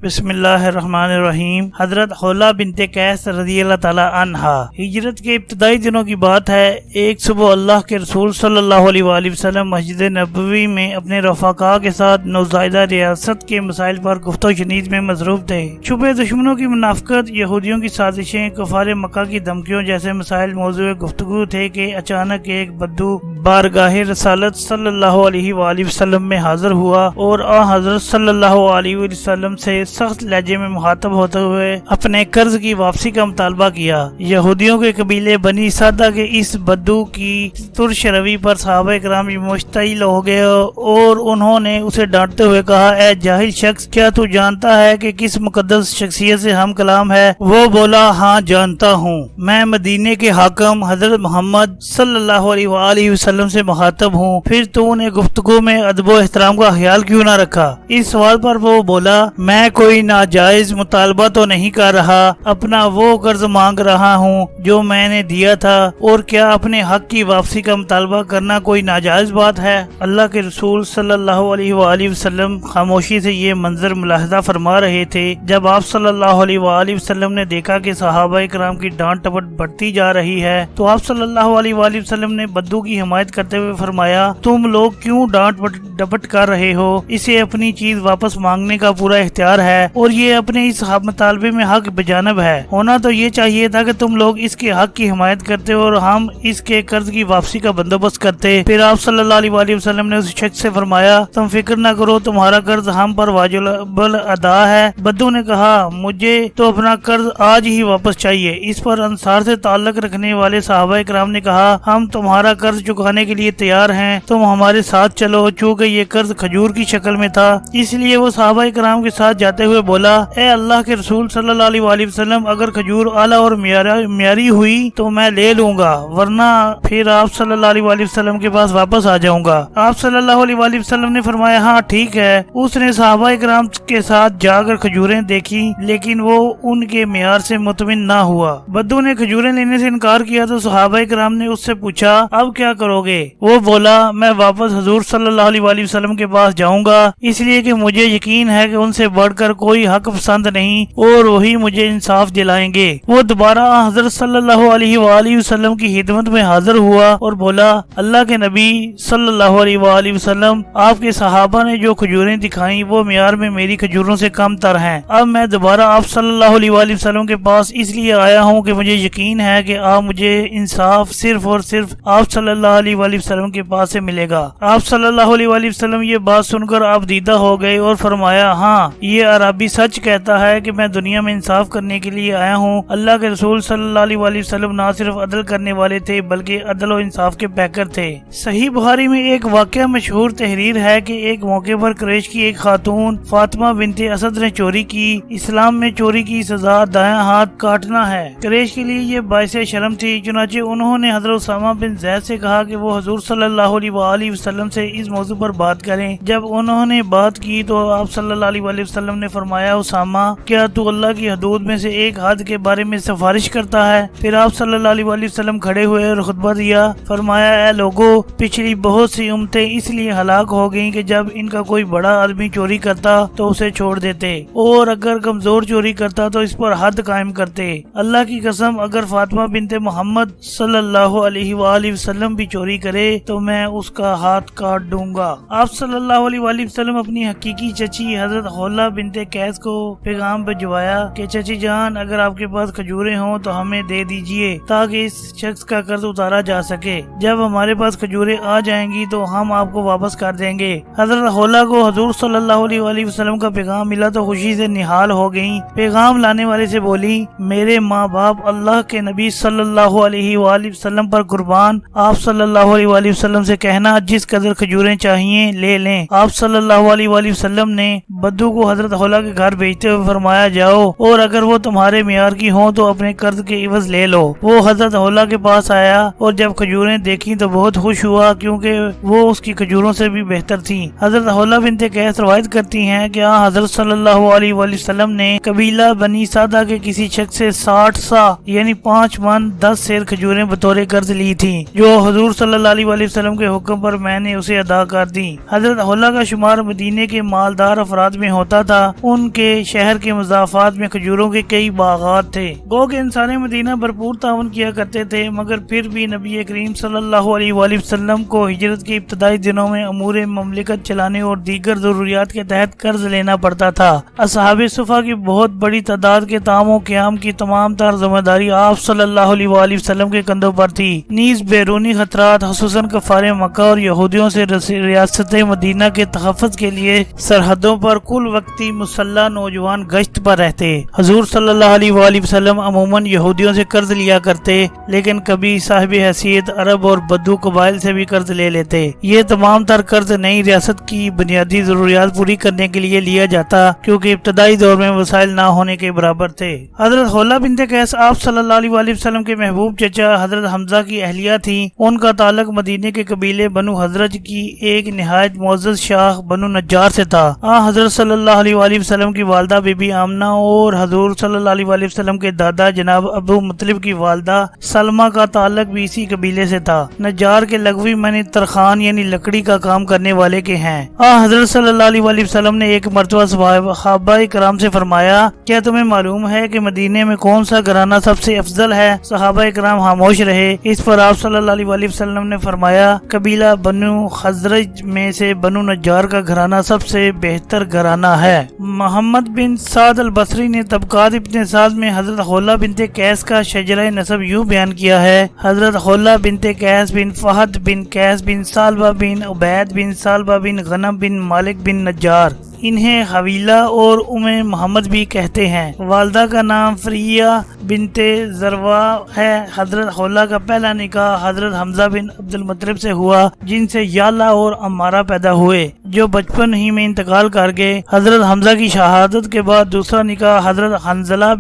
بسم اللہ الرحمن الرحیم۔ حضرت خولہ بنت قیس رضی اللہ تعالی عنہا ہجرت کے ابتدائی دنوں کی بات ہے۔ ایک صبح اللہ کے رسول صلی اللہ علیہ وآلہ وسلم مسجد نبوی میں اپنے رفقا کے ساتھ نوزائیدہ ریاست کے مسائل پر گفت و شنید میں مصروف تھے۔ چھپے دشمنوں کی منافقت، یہودیوں کی سازشیں، کفار مکہ کی دھمکیوں جیسے مسائل موضوع گفتگو تھے کہ اچانک ایک بدو بارگاہ رسالت صلی اللہ علیہ وآلہ وسلم میں حاضر ہوا اور حضرت صلی اللہ علیہ وسلم سے سخت لہجے میں مخاطب ہوتے ہوئے اپنے قرض کی واپسی کا مطالبہ کیا۔ یہودیوں کے قبیلے بنی سعدہ کے اس بدو کی ترش روی پر صحابہ کرام مشتعل ہو گئے اور انہوں نے اسے ڈانٹتے ہوئے کہا، اے جاہل شخص، کیا تو جانتا ہے کہ کس مقدس شخصیت سے ہم کلام ہے؟ وہ بولا، ہاں جانتا ہوں، میں مدینے کے حاکم حضرت محمد صلی اللہ علیہ وآلہ وسلم سے مخاطب ہوں، پھر تو نے گفتگو میں ادب و احترام کا خیال کیوں نہ رکھا؟ اس سوال پر وہ بولا، میں کوئی ناجائز مطالبہ تو نہیں کر رہا، اپنا وہ قرض مانگ رہا ہوں جو میں نے دیا تھا، اور کیا اپنے حق کی واپسی کا مطالبہ کرنا کوئی ناجائز بات ہے؟ اللہ کے رسول صلی اللہ علیہ وآلہ وسلم خاموشی سے یہ منظر ملاحظہ فرما رہے تھے۔ جب آپ صلی اللہ علیہ وآلہ وسلم نے دیکھا کہ صحابہ کرام کی ڈانٹ ٹپٹ بڑھتی جا رہی ہے تو آپ صلی اللہ علیہ وآلہ وسلم نے بدو کی حمایت کرتے ہوئے فرمایا، تم لوگ کیوں ڈانٹ ڈپٹ کر رہے ہو؟ اسے اپنی چیز واپس مانگنے کا پورا اختیار ہے اور یہ اپنے اس مطالبے میں حق بجانب ہے۔ ہونا تو یہ چاہیے تھا کہ تم لوگ اس کے حق کی حمایت کرتے اور ہم اس کے قرض کی واپسی کا بندوبست کرتے۔ پھر آپ صلی اللہ علیہ وآلہ وسلم نے اس شخص سے فرمایا، تم فکر نہ کرو، تمہارا قرض ہم پر واجب الادا ہے۔ بدو نے کہا، مجھے تو اپنا قرض آج ہی واپس چاہیے۔ اس پر انصار سے تعلق رکھنے والے صحابہ کرام نے کہا، ہم تمہارا قرض چکانے کے لیے تیار ہیں، تم ہمارے ساتھ چلو۔ چونکہ یہ قرض کھجور کی شکل میں تھا اس لیے وہ صحابہ کرام کے ساتھ جاتے ہوئے بولا، اے اللہ کے رسول صلی اللہ علیہ وآلہ وسلم، اگر کھجور اعلیٰ اور معیاری ہوئی تو میں لے لوں گا، ورنہ پھر آپ صلی اللہ علیہ وآلہ وسلم کے پاس واپس آ جاؤں گا۔ آپ صلی اللہ علیہ وآلہ وسلم نے فرمایا، ہاں ٹھیک ہے۔ اس نے صحابہ کرام کے ساتھ جا کر کھجوریں دیکھی لیکن وہ ان کے معیار سے مطمئن نہ ہوا۔ بدو نے کھجوریں لینے سے انکار کیا تو صحابہ کرام نے اس سے پوچھا، اب کیا کرو گے؟ وہ بولا، میں واپس حضور صلی اللہ علیہ وآلہ وسلم کے پاس جاؤں گا، اس لیے کہ مجھے یقین ہے کہ ان سے بڑھ کر کوئی حق پسند نہیں اور وہی مجھے انصاف دلائیں گے۔ وہ دوبارہ حضرت صلی اللہ علیہ وآلہ وسلم کی خدمت میں حاضر ہوا اور بولا، اللہ کے نبی صلی اللہ علیہ وآلہ وسلم، آپ کے صحابہ نے جو کھجوریں دکھائیں وہ معیار میں میری کھجوروں سے کم تر ہیں۔ اب میں دوبارہ آپ صلی اللہ علیہ وآلہ وسلم کے پاس اس لیے آیا ہوں کہ مجھے یقین ہے کہ آپ مجھے انصاف صرف اور صرف آپ صلی اللہ علیہ وآلہ وسلم کے پاس سے ملے گا۔ آپ صلی اللہ علیہ وآلہ وسلم یہ بات سن کر آپ دیدہ ہو گئے اور فرمایا، ہاں یہ عربی سچ کہتا ہے کہ میں دنیا میں انصاف کرنے کے لیے آیا ہوں۔ اللہ کے رسول صلی اللہ علیہ وآلہ وسلم نہ صرف عدل کرنے والے تھے بلکہ عدل و انصاف کے پیکر تھے۔ صحیح بخاری میں ایک واقعہ مشہور تحریر ہے کہ ایک موقع پر قریش کی ایک خاتون فاطمہ بنت اسد نے چوری کی۔ اسلام میں چوری کی سزا دایاں ہاتھ کاٹنا ہے۔ قریش کے لیے یہ باعث شرم تھی، چنانچہ انہوں نے حضرت اسامہ بن زید سے کہا کہ وہ حضور صلی اللہ علیہ وآلہ وسلم سے اس موضوع پر بات کریں۔ جب انہوں نے بات کی تو آپ صلی اللہ علیہ وآلہ وسلم نے فرمایا، اسامہ، کیا تو اللہ کی حدود میں سے ایک حد کے بارے میں سفارش کرتا ہے؟ پھر آپ صلی اللہ علیہ وآلہ وسلم کھڑے ہوئے اور خطبہ دیا، فرمایا، اے لوگو، پچھلی بہت سی امتیں اس لیے ہلاک ہو گئیں کہ جب ان کا کوئی بڑا آدمی چوری کرتا تو اسے چھوڑ دیتے، اور اگر کمزور چوری کرتا تو اس پر حد قائم کرتے۔ اللہ کی قسم، اگر فاطمہ بنت محمد صلی اللہ علیہ وآلہ وسلم بھی چوری کرے تو میں اس کا ہاتھ کاٹ دوں گا۔ آپ صلی اللہ علیہ وآلہ وسلم اپنی حقیقی چچی حضرت خولہ بنت قیس کو پیغام بھجوایا کہ چچی جان، اگر آپ کے پاس کھجوریں ہوں تو ہمیں دے دیجئے تاکہ اس شخص کا قرض اتارا جا سکے۔ جب ہمارے پاس کھجوریں آ جائیں گی تو ہم آپ کو واپس کر دیں گے۔ حضرت خولہ کو حضور صلی اللہ علیہ وآلہ وسلم کا پیغام ملا تو خوشی سے نہال ہو گئیں۔ پیغام لانے والے سے بولی، میرے ماں باپ اللہ کے نبی صلی اللہ علیہ وآلہ وسلم پر قربان، آپ صلی اللہ علیہ وآلہ وسلم سے کہنا جس قدر کھجوریں چاہیے لے لیں۔ آپ صلی اللہ علیہ وآلہ وسلم نے بدو کو حضرت خولہ کے گھر بھیجتے ہوئے فرمایا، جاؤ اور اگر وہ تمہارے معیار کی ہوں تو اپنے قرض کے عوض لے لو۔ وہ حضرت خولہ کے پاس آیا اور جب کھجوریں دیکھی تو بہت خوش ہوا کیونکہ وہ اس کی کھجوروں سے بھی بہتر تھیں۔ حضرت خولہ بنت قیس روایت کرتی ہیں کہ حضرت صلی اللہ علیہ وآلہ وسلم نے قبیلہ بنی سعدہ کے کسی شخص سے 60 سا یعنی 5 من 10 سیر کھجوریں بطور قرض لی تھیں جو حضور صلی اللہ علیہ وآلہ وسلم کے حکم پر میں نے اسے ادا کر دی۔ حضرت حلہ کا شمار مدینے کے مالدار افراد میں ہوتا تھا۔ ان کے شہر کے مضافات میں کھجوروں کے کئی باغات تھے۔ گو کہ انسان مدینہ بھرپور تعاون کیا کرتے تھے، مگر پھر بھی نبی کریم صلی اللہ علیہ وآلہ وسلم کو ہجرت کے ابتدائی دنوں میں امور مملکت چلانے اور دیگر ضروریات کے تحت قرض لینا پڑتا تھا۔ اصحاب صفا کی بہت بڑی تعداد کے تام و قیام کی تمام تر ذمہ داری آپ صلی اللہ علیہ وآلہ وسلم کے کندھوں پر تھی۔ نیز بیرونی خطرات خصوصاً کفار مکہ اور یہودیوں سے ریاست مدینہ کے تحفظ کے لیے سرحدوں پر کل وقتی مسلح نوجوان گشت پر رہتے۔ حضور صلی اللہ علیہ وآلہ وسلم عموماً یہودیوں سے قرض لیا کرتے، لیکن کبھی صاحب حیثیت عرب اور بدو قبائل سے بھی قرض لے لیتے۔ یہ تمام تر قرض نئی ریاست کی بنیادی ضروریات پوری کرنے کے لیے لیا جاتا، کیونکہ ابتدائی دور میں وسائل نہ ہونے کے برابر تھے۔ حضرت حلہ بنت قیس آپ صلی اللہ علیہ وآلہ وسلم کے محبوب چچا حضرت حمزہ کی اہلیہ تھی۔ ان کا تعلق مدینے کے قبیلے بنو حضرج کی ایک نہایت معزز شاخ بنو نجار سے تھا۔ حضرت صلی اللہ علیہ وآلہ وسلم کی والدہ بی بی آمنہ اور حضور صلی اللہ علیہ وآلہ وسلم کے دادا جناب ابو مطلب کی والدہ سلمہ کا تعلق بھی اسی قبیلے سے تھا۔ نجار کے لغوی معنی ترخان یعنی لکڑی کا کام کرنے والے کے ہیں۔ حضرت صلی اللہ علیہ وآلہ وسلم نے ایک مرتبہ صحابہ کرام سے فرمایا، کیا تمہیں معلوم ہے کہ مدینے میں کون سا گھرانہ سب سے افضل ہے؟ صحابہ کرام خاموش رہے۔ اس پر آپ صلی اللہ علیہ وآلہ وسلم نے فرمایا، قبیلہ بنو خزرج میں سے بنو نجار کا گھرانہ سب سے بہتر گھرانہ ہے۔ محمد بن سعد البصری نے طبقات ابن سعد میں حضرت حلہ بنت قیس کا شجرہ نسب یوں بیان کیا ہے: حضرت حلہ بنت قیس بن فہد بن قیس بن ثعلبہ بن عبید بن ثعلبہ بن غنم بن مالک بن نجار۔ انہیں حویلہ اور محمد بھی کہتے ہیں۔ والدہ کا نام فریہ بنت زروا ہے۔ حضرت حلہ کا پہلا نکاح حضرت حمزہ بن عبد المطلب سے ہوا، جن سے یالہ اور عمارہ پیدا ہوئے، جو بچپن ہی میں انتقال کر گئے۔ حضرت حمزہ کی شہادت کے بعد دوسرا نکاح حضرت حنظلہ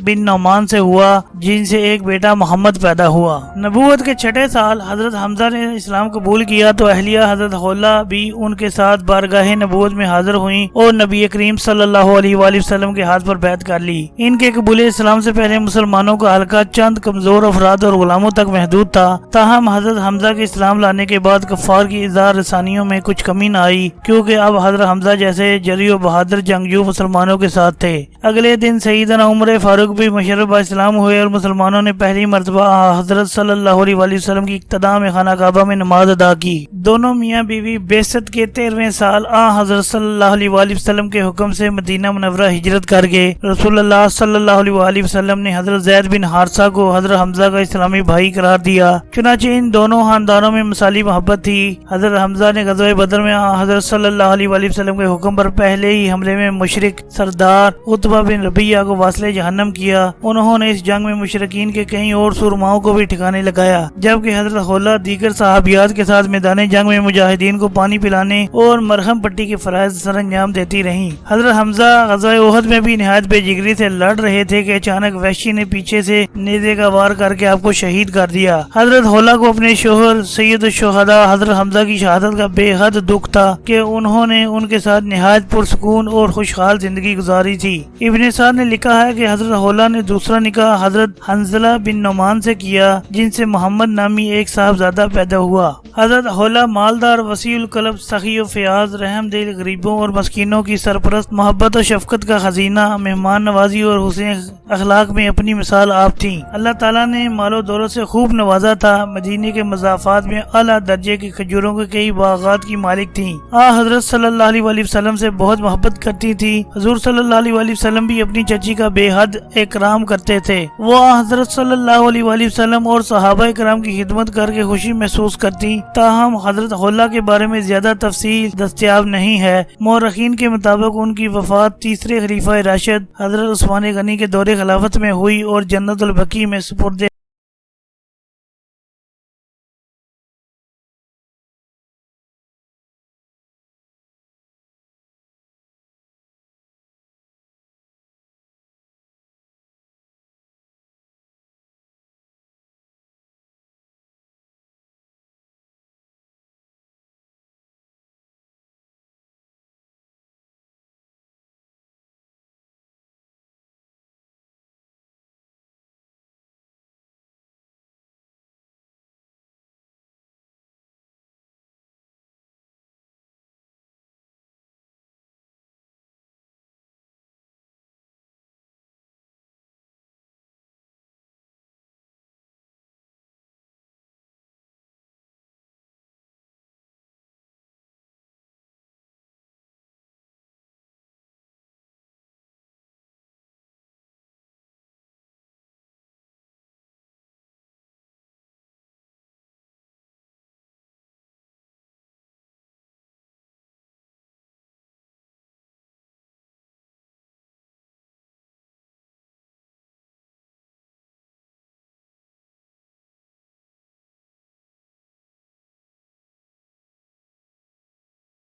بن نعمان سے ہوا، جن سے ایک بیٹا محمد پیدا ہوا۔ نبوت کے چھٹے سال حضرت حمزہ نے اسلام قبول کیا تو اہلیہ حضرت حلہ بھی ان کے ساتھ بارگاہ نبوت میں حاضر ہوئیں اور نبی کریم صلی اللہ علیہ وآلہ وسلم کے ہاتھ پر بیعت کر لی۔ ان کے قبول اسلام سے پہلے مسلمانوں کا حلقہ چند کمزور افراد اور غلاموں تک محدود تھا، تاہم حضرت حمزہ کے اسلام لانے کے بعد کفار کی اظہار رسانیوں میں کچھ کمی نہ آئی، کیونکہ اب حضرت حمزہ جیسے جری و بہادر جنگجو مسلمانوں کے ساتھ تھے۔ اگلے دن سیدنا عمر فاروق بھی مشرف با اسلام ہوئے اور مسلمانوں نے پہلی مرتبہ حضرت صلی اللہ علیہ وآلہ وسلم کی اقتداء میں خانہ کعبہ میں نماز ادا کی۔ دونوں میاں بیوی بعثت کے 13ویں سال حضرت صلی اللہ علیہ وآلہ وسلم کے حکم سے مدینہ منورہ ہجرت کر گئے۔ رسول اللہ صلی اللہ علیہ وآلہ وسلم نے حضرت زید بن حارثہ کو حضرت حمزہ کا اسلامی بھائی قرار دیا، چنانچہ ان دونوں خاندانوں میں مثالی محبت تھی۔ حضرت حمزہ نے غزوہ بدر میں حضرت صلی اللہ علیہ وآلہ وسلم کے حکم پر پہلے ہی حملے میں مشرک سردار عتبہ بن ربیعہ کو واصل جہنم کیا۔ انہوں نے اس جنگ میں مشرکین کے کئی اور سورماؤں کو بھی ٹھکانے لگایا، جبکہ حضرت حلہ دیگر صحابیات کے ساتھ میدان جنگ میں مجاہدین کو پانی پلانے اور مرہم پٹی کے فرائض سر انجام دیتی رہیں۔ حضرت حمزہ غزوہ احد میں بھی نہایت بے جگری سے لڑ رہے تھے کہ اچانک وحشی نے پیچھے سے نیزے کا وار کر کے آپ کو شہید کر دیا۔ حضرت حلہ کو اپنے شوہر سید الشہداء حضرت حمزہ کی شہادت کا بے حد دکھ تھا کہ انہوں نے ان کے ساتھ نہایت پرسکون اور خوشحال زندگی گزاری تھی۔ ابن سعد نے لکھا ہے کہ حضرت حلہ نے دوسرا نکاح حضرت حنظلہ بن نعمان سے کیا، جن سے محمد نامی ایک صاحبزادہ پیدا ہوا۔ حضرت حلہ مالدار، وسیع القلب، سخی و فیاض، رحم دل، غریبوں اور مسکینوں کی سرپرست، محبت و شفقت کا خزینہ، مہمان نوازی اور حسن اخلاق میں اپنی مثال آپ تھیں۔ اللہ تعالیٰ نے مال و دولت سے خوب نوازا تھا۔ مدینے کے مضافات میں اعلیٰ درجے کی کھجوروں کے کئی باغات کی مالک تھیں۔ حضرت صلی اللہ علیہ وآلہ وسلم سے بہت محبت کرتی تھی۔ حضور صلی اللہ علیہ وآلہ وسلم بھی اپنی چچی کا بے حد اکرام کرتے تھے۔ وہ حضرت صلی اللہ علیہ وآلہ وسلم اور صحابہ کرام کی خدمت کر کے خوشی محسوس کرتی، تاہم حضرت حلہ کے بارے میں زیادہ تفصیل دستیاب نہیں ہے۔ مورخین کے مطابق ان کی وفات تیسرے خلیفہ راشد حضرت عثمان غنی کے دور خلافت میں ہوئی اور جنت البقیع میں سپرد